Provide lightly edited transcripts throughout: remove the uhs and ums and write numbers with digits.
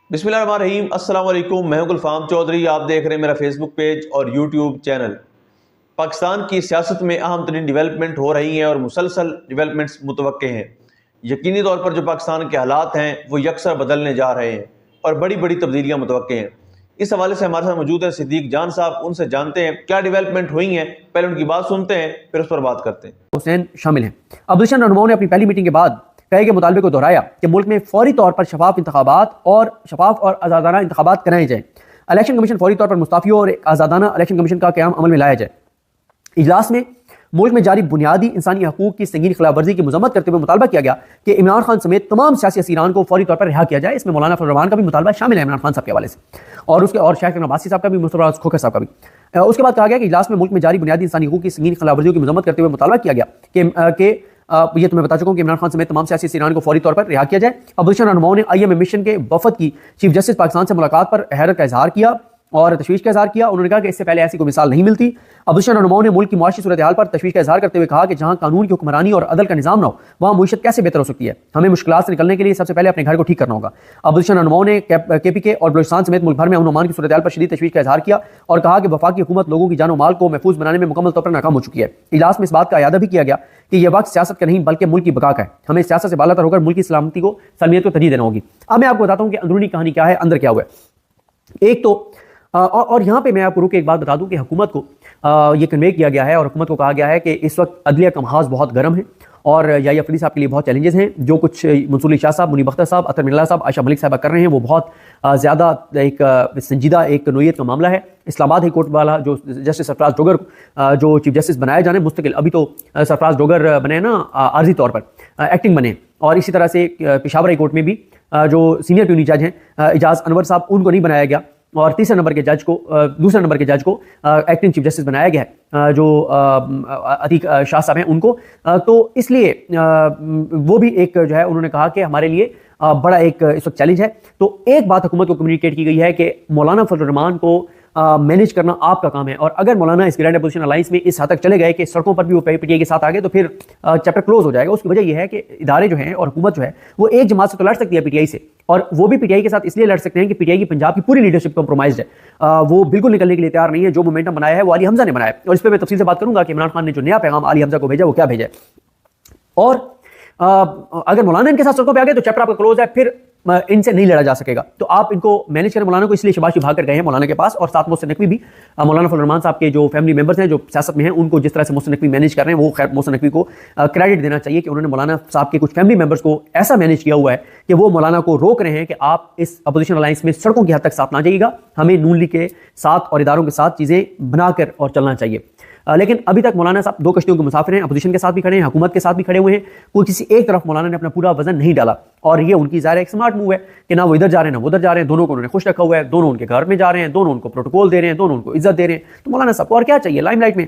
बिस्मिल्लाहिर्रहमानिर्रहीम। अस्सलाम वालेकुम। मैं हूं गुलफाम चौधरी। आप देख रहे हैं मेरा फेसबुक पेज और यूट्यूब चैनल। पाकिस्तान की सियासत में अहम तरीन डेवलपमेंट हो रही हैं और मुसलसल डेवलपमेंट्स मुतवक्के हैं। यकीनी तौर पर जो पाकिस्तान के हालात हैं वो यकसर बदलने जा रहे हैं और बड़ी बड़ी तब्दीलियाँ मुतवक्के हैं। इस हवाले से हमारे साथ मौजूद है सिद्दीक जान साहब। उनसे जानते हैं क्या डेवलपमेंट हुई हैं, पहले उनकी बात सुनते हैं फिर उस पर बात करते हैं। हुसैन शामिल हैं। अब्दुल रहनुमा ने अपनी पहली मीटिंग के बाद कहे के मुतालबे को दोहराया कि मुल्क में फौरी तौर पर शफाफ और आज़ादाना इंतखाबात कराए जाएँ। इलेक्शन कमीशन फौरी तौर पर मुस्तफ़ियों और आज़ादाना इलेक्शन कमीशन का क़याम अमल में लाया जाए। इजलास में मुल्क में जारी बुनियादी इंसानी हकूक़ की संगीन खिलाफवर्जी की मजम्मत करते हुए मुतालबा किया गया कि इमरान खान समेत तमाम सियासी असीरान को फौरी तौर पर रिहा किया जाए। इसमें मौलाना फजल रहमान का भी मुतालबा शामिल है इमरान खान साहब के हवाले से, और शेख अब्बासी साहब का भी, मुस्तफा खोखर साहब का भी। उसके बाद कहा गया कि इजलास में मुल्क में जारी बुनियादी इंसानी हकूक़ की संगीन खिलाफवर्जियों की मजम्मत करते हुए मुतालबा किया गया कि ये तुम्हें बता चुका हूं कि इमरान खान समेत तमाम सियासी असीरान को फौरी तौर पर रिहा किया जाए। अब्दुल रहनुमा ने IMF मिशन के वफद की चीफ जस्टिस पाकिस्तान से मुलाकात पर हैरत का इजहार किया और तशवीश का इजहार किया। उन्होंने कहा कि इससे पहले ऐसी कोई मिसाल नहीं मिलती। अब्दुल रहनुमा ने मुल्क की मुआशी सूरत हाल पर तशवीश का इजहार करते हुए कहा कि जहां कानून की हुक्मरानी और अदल का निजाम न हो वहां मुईशत कैसे बेहतर हो सकती है। हमें मुश्किलात से निकलने के लिए सबसे पहले अपने घर को ठीक करना होगा। अब्दुल रहनुमा ने KPK और बलूचिस्तान समेत मुल्क भर में अमन की सूरत हाल पर शदीद तशवीश का इजहार किया और कहा कि वफाकी हुकूमत लोगों की जान माल को महफूज बनाने में मुकम्मल तौर पर नाकाम हो चुकी है। इजलास में इस बात का अयादा भी किया गया कि यह वक्त सियासत का नहीं बल्कि मुल्क की बका का है। हमें सियासत से बालातर होकर मुल्क की सलामती को, सलमियत को तरजीह देना होगी। अब मैं आपको बताता हूं कि अंदरूनी कहानी क्या है, अंदर क्या हुआ है। एक तो और यहाँ पे मैं आपको रुक के एक बात बता दूं कि हुकूमत को ये कन्वे किया गया है और हुकूमत को कहा गया है कि इस वक्त अदलिया का महाज बहुत गर्म है और याहिया फरीदी साहब के लिए बहुत चैलेंजेस हैं। जो कुछ मंसूर अली शाह साहब, मुनीब अख्तर साहब, अतर मिर्ज़ा साहब, आयशा मलिक साहब कर रहे हैं वो बहुत ज़्यादा एक संजीदा एक नोयत का मामला है। इस्लामाबाद हाई कोर्ट वाला जो जस्टिस सरफराज डोगर जो चीफ जस्टिस बनाए जाने मुस्तकिल, अभी तो सरफराज डोगर बने ना आर्जी तौर पर एक्टिंग बने, और इसी तरह से पेशावर हाई कोर्ट में भी जो सीनियर अटॉर्नी जज हैं इजाज़ अनवर साहब, उनको नहीं बनाया गया और दूसरे नंबर के जज को एक्टिंग चीफ जस्टिस बनाया गया है जो अतीक शाह साहब हैं उनको। तो इसलिए वो भी एक जो है उन्होंने कहा कि हमारे लिए बड़ा एक इस वक्त चैलेंज है। तो एक बात हुकूमत को कम्युनिकेट की गई है कि मौलाना फजल रहमान को मैनेज करना आपका काम है, और अगर मौलाना इस ग्रैंड अपोजिशन अलायंस में इस हद तक चले गए कि सड़कों पर भी वो PTI के साथ आ गए तो फिर चैप्टर क्लोज हो जाएगा। उसकी वजह यह है कि इदारे जो हैं और हुकूमत जो है वो एक जमात से तो लड़ सकती है PTI से, और वो भी PTI के साथ इसलिए लड़ सकते हैं कि PTI की पंजाब की पूरी लीडरशिप कॉम्प्रोमाइज्ड है। वो बिल्कुल निकलने के लिए तैयार नहीं है। जो मोमेंटम बनाया है वो अली हमजा ने बनाया है, और इस पर मैं तफसील से बात करूंगा कि इमरान खान ने जो नया पैगाम अली हमजा को भेजा वो क्या भेजा है। और अगर मौलाना इनके साथ सड़कों पे आ गए तो चैप्टर आपका क्लोज है, फिर इनसे नहीं लड़ा जा सकेगा। तो आप इनको मैनेज करें मौलाना को, इसलिए शबाशी भाग कर गए हैं मौलाना के पास, और साथ मोहसिन नकवी भी, मौलाना फजल रहमान साहब के जो फैमिली मेंबर्स हैं जो सियासत में हैं उनको जिस तरह से मोहसिन नकवी मैनेज कर रहे हैं वो खैर मोहसिन नकवी को क्रेडिट देना चाहिए कि उन्होंने मौलाना साहब के कुछ फैमिली मेंबर्स को ऐसा मैनेज किया हुआ है कि वो मौलाना को रोक रहे हैं कि आप इस अपोजिशन अलायंस में सड़कों की हद तक साथ ना जाइएगा, हमें नून लीग के साथ और इदारों के साथ चीज़ें बनाकर और चलना चाहिए। लेकिन अभी तक मौलाना साहब दो कश्तियों के मुसाफिर हैं, अपोजिशन के साथ भी खड़े हैं, हुकूमत के साथ भी खड़े हुए हैं। कोई किसी एक तरफ मौलाना ने अपना पूरा वजन नहीं डाला, और ये उनकी ज़ाहिर एक स्मार्ट मूव है कि ना वो इधर जा रहे हैं ना वो उधर जा रहे हैं, दोनों को उन्होंने खुश रखा हुआ है, दोनों उनके घर में जा रहे हैं, दोनों उनको प्रोटोकॉल दे रहे हैं, दोनों उनको इज्जत दे रहे हैं। तो मौलाना साहब को और क्या चाहिए लाइमलाइट में।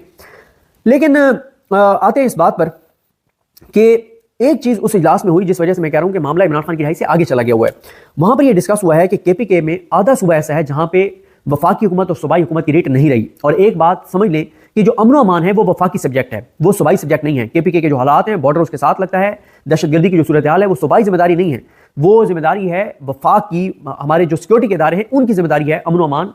लेकिन आते हैं इस बात पर कि एक चीज़ उस इजलास में हुई जिस वजह से मैं कह रहा हूँ कि मामला इमरान खान की रिहाई से आगे चला गया हुआ है। वहाँ पर यह डिस्कस हुआ है कि KPK में आधा सूबा ऐसा है जहाँ पे वफाकी हुकूमत और सूबाई हुकूमत की रेट नहीं रही। और एक बात समझ लें कि जो अमन अमान है वो वफाकी सब्जेक्ट है, वो सूबाई सब्जेक्ट नहीं है। KPK के जो हालात हैं, बॉर्डर उसके साथ लगता है, दहशतगर्दी की जो सूरत हाल है वो सूबाई जिम्मेदारी नहीं है, वो जिम्मेदारी है वफाक की, हमारे जो सिक्योरिटी के इदारे हैं उनकी जिम्मेदारी है अमन अमान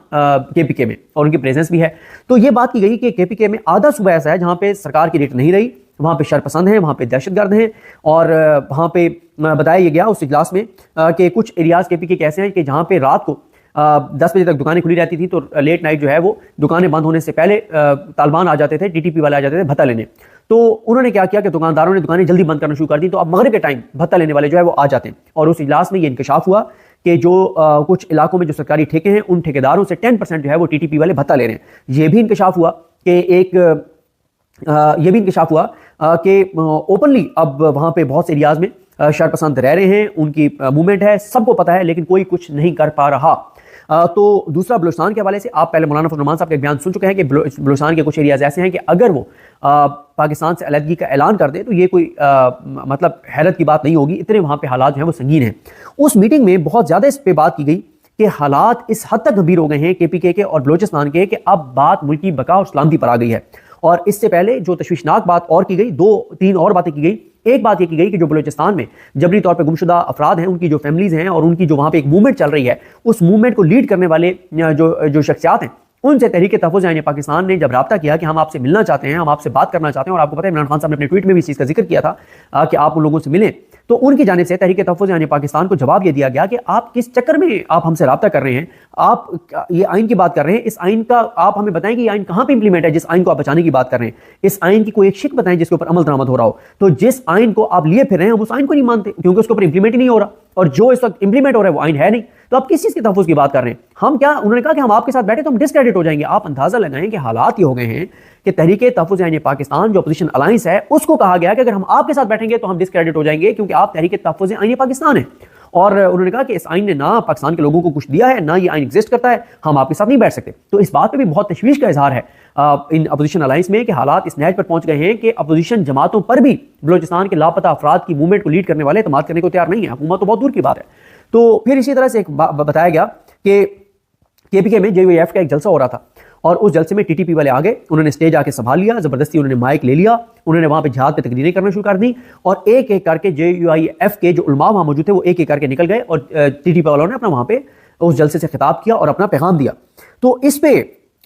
KPK में, और उनकी प्रेजेंस भी है। तो ये बात की गई कि KPK में आधा सूबा ऐसा है जहाँ पे सरकार की रेट नहीं रही, वहाँ पे शरपसंद हैं, वहाँ पे दहशतगर्द हैं, और वहाँ पे बताया गया उस इजलास में कि कुछ एरियाज KPK के ऐसे हैं कि जहाँ पे रात को 10 बजे तक दुकानें खुली रहती थी, तो लेट नाइट जो है वो दुकानें बंद होने से पहले तालिबान आ जाते थे, TTP वाले आ जाते थे भत्ता लेने। तो उन्होंने क्या किया कि दुकानदारों ने दुकानें जल्दी बंद करना शुरू कर दी, तो अब मगरिब के टाइम भत्ता लेने वाले जो है वो आ जाते हैं। और उस इजलास में ये इंकशाफ हुआ कि जो कुछ इलाकों में जो सरकारी ठेके हैं उन ठेकेदारों से 10% जो है वो TTP वाले भत्ता ले रहे हैं। ये भी इंकशाफ हुआ कि ओपनली अब वहाँ पे बहुत से एरियाज में शरपसंद रह रहे हैं, उनकी मूवमेंट है, सबको पता है, लेकिन कोई कुछ नहीं कर पा रहा। तो दूसरा बलूचिस्तान के हवाले से आप पहले मौलाना फजल रहमान साहब के बयान सुन चुके हैं कि बलूचिस्तान के कुछ एरियाज ऐसे हैं कि अगर वो पाकिस्तान से अलहदगी का ऐलान कर दे तो ये कोई मतलब हैरत की बात नहीं होगी, इतने वहाँ पे हालात जो हैं वो संगीन हैं। उस मीटिंग में बहुत ज़्यादा इस पर बात की गई कि हालात इस हद तक गंभीर हो गए हैं KPK के और बलूचिस्तान के कि अब बात मुल्क की बका और सलामती पर आ गई है। और इससे पहले जो तशवीशनाक बात और की गई, 2-3 और बातें की गई एक बात ये की गई कि जो बलूचिस्तान में जबरी तौर पर गुमशुदा अफराद हैं, उनकी जो फैमिलीज हैं और उनकी जो वहाँ पे एक मूवमेंट चल रही है, उस मूवमेंट को लीड करने वाले जो शख्सियात हैं, उनसे तहरीक तहफ़्फ़ुज़ आईन पाकिस्तान ने जब रब्ता किया कि हम आपसे मिलना चाहते हैं, हम आपसे बात करना चाहते हैं, और आपको पता है इमरान खान साहब ने अपने ट्वीट में भी इस चीज़ का जिक्र किया था कि आप उन लोगों से मिलें, तो उनकी जानिब से तहरीक तहफ़्फ़ुज़ आईन पाकिस्तान को जवाब ये दिया गया कि आप किस चक्कर में आप हमसे रब्ता कर रहे हैं, आप ये आइन की बात कर रहे हैं, इस आइन का आप हमें बताएं कि ये आइन कहाँ पे इंप्लीमेंट है, जिस आइन को आप बचाने की बात कर रहे हैं, इस आइन की कोई एक शिक बताएं जिसके ऊपर अमल दरामद हो रहा हो। तो जिस आइन को आप लिए फिर रहे हैं, हम उस आइन को नहीं मानते क्योंकि उसके ऊपर इंप्लीमेंट ही नहीं हो रहा, और जो इस वक्त इंप्लीमेंट हो रहा है वो आइन है नहीं, तो आप किस चीज़ के तहफ़्फ़ुज़ की बात कर रहे हैं? हम क्या, उन्होंने कहा कि हम आपके साथ बैठे तो हम डिस्क्रेडिट हो जाएंगे। आप अंदाजा लगाएं कि हालात ये हो गए हैं कि तहरीक तहफ़्फ़ुज़ आईन पाकिस्तान जो अपोजिशन अलायंस है, उसको कहा गया कि अगर हम आपके साथ बैठेंगे तो हम डिस्क्रेडिट हो जाएंगे क्योंकि आप तहरीक तहफ़्फ़ुज़ आईन पाकिस्तान है। और उन्होंने कहा कि इस आइन ने ना पाकिस्तान के लोगों को कुछ दिया है, ना ये आइन एग्जिस्ट करता है, हम आपके साथ नहीं बैठ सकते। तो इस बात पे भी बहुत तशवीश का इजहार है इन अपोजिशन अलायंस में कि हालात इस नहज पर पहुंच गए हैं कि अपोजिशन जमातों पर भी बलूचिस्तान के लापता अफराद की मूवमेंट को लीड करने वाले एतमाद करने को तैयार नहीं है। हुकूमत तो बहुत दूर की बात है। तो फिर इसी तरह से एक बताया गया कि केपीके में JUAF का एक जलसा हो रहा था और उस जलसे में टीटीपी वाले आ गए, उन्होंने स्टेज आके संभाल लिया, जबरदस्ती उन्होंने माइक ले लिया, उन्होंने वहां पे जिहाद पे तकरीरें करना शुरू कर दी और एक एक करके JUAF के जो उलमा वहां मौजूद थे वो एक एक करके निकल गए और टीटीपी वालों ने अपना वहां पे उस जलसे से खिताब किया और अपना पैगाम दिया। तो इस पे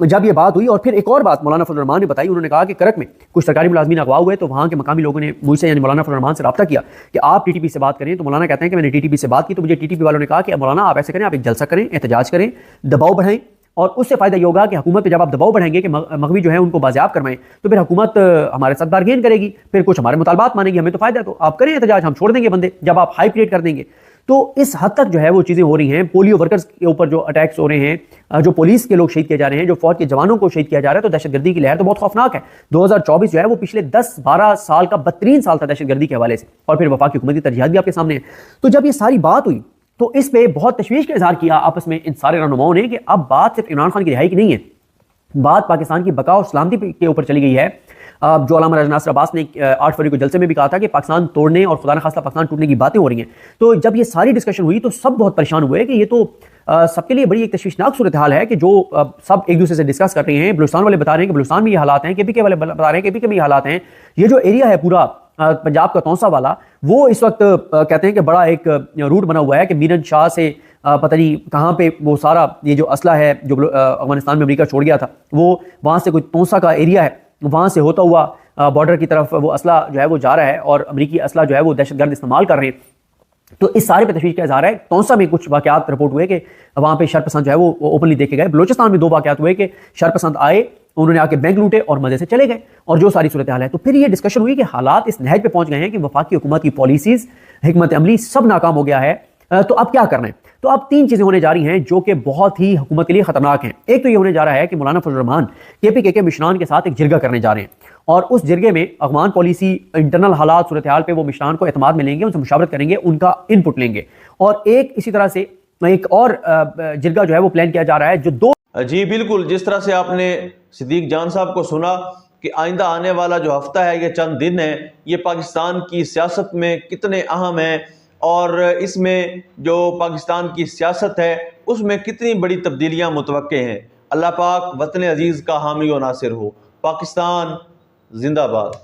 जब ये बात हुई और फिर एक और बात मौलाना फजल रहमान ने बताई, उन्होंने कहा कि करक में कुछ सरकारी मुलाजमीन अगवा हुए, तो वहाँ के मकामी लोगों ने मुझसे यानी मौलाना फजल रहमान से रब्ता किया कि आप टीटीपी से बात करें। तो मौलाना कहते हैं कि मैंने टीटीपी से बात की तो मुझे टीटीपी वालों ने कहा कि मौलाना आप ऐसे करें, आप एक जलसा करें, एहतजाज करें, दबाव बढ़ाएं और उससे फायदा ये होगा कि हुकूमत पे जब आप दबाव बढ़ाएंगे कि मगवी जो है उनको बाजियाब करवाएं, तो फिर हुकूमत हमारे साथ बारगेन करेगी, फिर कुछ हमारे मुतालबात मानेगी, हमें तो फायदा है, तो आप करें एहतजाज, हम छोड़ देंगे बंदे जब आप हाई क्रिएट कर देंगे। तो इस हद तक जो है वो चीज़ें हो रही हैं। पोलियो वर्कर्स के ऊपर जो अटैक्स हो रहे हैं, जो पुलिस के लोग शहीद किए जा रहे हैं, जो फौज के जवानों को शहीद किया जा रहा है, तो दहशतगर्दी की लहर तो बहुत खौफनाक है। 2024 जो है वो पिछले 10-12 साल का बदतरीन साल था दहशतगर्दी के हवाले से, और फिर वफाकी हुकूमत की तरजीहात भी आपके सामने है। तो जब ये सारी बात हुई तो इस पे बहुत तशवीश का इजहार किया आपस में इन सारे रहनुमाओं ने कि अब बात सिर्फ इमरान खान की रिहाई की नहीं है, बात पाकिस्तान की बका और सलामती के ऊपर चली गई है। जो अल्लामा राजा नासिर अब्बास ने 8 फरवरी को जलसे में भी कहा था कि पाकिस्तान तोड़ने और खुदा न खास्ता पाकिस्तान टूटने की बातें हो रही हैं। तो जब ये सारी डिस्कशन हुई तो सब बहुत परेशान हुए कि ये तो सबके लिए बड़ी एक तशवीशनाक सूरत हाल है कि जो सब एक दूसरे से डिस्कस कर रहे हैं। बलूचिस्तान वाले बता रहे हैं कि बलूचिस्तान में ये हालात हैं, केपीके वाले बता रहे हैं केपीके में ये हालात हैं। ये जो एरिया है पूरा पंजाब का तौसा वाला, वो इस वक्त कहते हैं कि बड़ा एक रूट बना हुआ है कि मीरन शाह से पता नहीं कहाँ पे वो सारा ये जो असला है जो अफगानिस्तान में अमेरिका छोड़ गया था, वो वहाँ से कोई तौसा का एरिया है, वहाँ से होता हुआ बॉर्डर की तरफ वो असला जो है वो जा रहा है और अमेरिकी असला जो है वो दहशतगर्द इस्तेमाल कर रहे हैं। तो इस सारे पे तशवीश का इजहार है। तौसा में कुछ वाकयात रिपोर्ट हुए कि वहाँ पे शरपसंद जो है वो ओपनली देखे गए। बलूचिस्तान में 2 वाकयात हुए कि शरपसंद आए, उन्होंने आके बैंक लूटे और मजे से चले गए, और जो सारी सूरत हाल है। तो फिर ये डिस्कशन हुई कि हालात इस नहज पे पहुंच गए हैं कि वफाकी हुकूमत की पॉलिसीज, हिकमत अमली सब नाकाम हो गया है। तो अब क्या करना है? तो अब 3 चीजें होने जा रही हैं जो कि बहुत ही हुकूमत के लिए खतरनाक हैं। एक तो ये होने जा रहा है कि मौलाना फजल रहमान केपीके के मिशरान के साथ एक जिरगा करने जा रहे हैं और उस जिरगे में अफगान पॉलिसी, इंटरनल हालात, सूरत हाल पे वो मिशरान को एतमाद में लेंगे, उनसे मुशावरत करेंगे, उनका इनपुट लेंगे। और एक इसी तरह से एक और जिरगा जो है वो प्लान किया जा रहा है जो 2 जी बिल्कुल, जिस तरह से आपने सिद्दीक जान साहब को सुना कि आइंदा आने वाला जो हफ्ता है, ये चंद दिन है, ये पाकिस्तान की सियासत में कितने अहम है और इसमें जो पाकिस्तान की सियासत है उसमें कितनी बड़ी तब्दीलियां मुतवक्के हैं। अल्लाह पाक वतन अजीज़ का हामी व नासिर हो। पाकिस्तान जिंदाबाद।